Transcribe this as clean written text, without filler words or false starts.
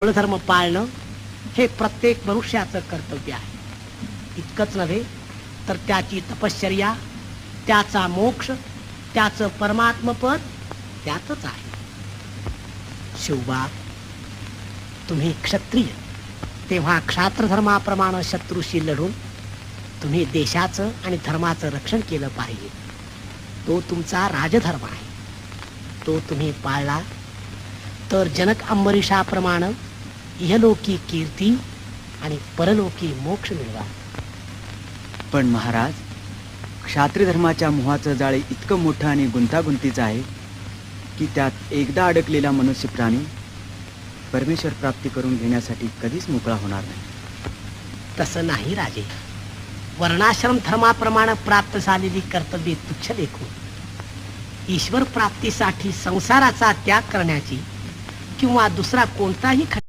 कुलधर्म पाळणं हे प्रत्येक मनुष्याचं कर्तव्य आहे. इतकंच नव्हे तर त्याची तपश्चर्या, त्याचा मोक्ष, त्याचं परमात्मपद त्यातच आहे. शिवबा, तुम्ही क्षत्रिय, तेव्हा क्षात्रधर्माप्रमाणे शत्रूशी लढून तुम्ही देशाचं आणि धर्माचं रक्षण केलं पाहिजे. तो तुमचा राजधर्म आहे. तो तुम्ही पाळला तर जनक अंबरीषाप्रमाणे इहलोकी कीर्ती आणि परलोकी मोक्ष मिळवा. पण महाराज, क्षात्रिय धर्माच्या मोहाचं जाळे इतकं मोठं आणि गुंतागुंतीचं आहे की त्यात एकदा अडकलेला मनुष्य प्राणी परमेश्वर प्राप्ती करून घेण्यासाठी कधीच मोकळा होणार नाही. तसं नाही राजे. वर्णाश्रम धर्माप्रमाणे प्राप्त झालेली कर्तव्ये तुच्छ लेखून ईश्वर प्राप्तीसाठी संसाराचा त्याग करण्याची किंवा दुसरा कोणताही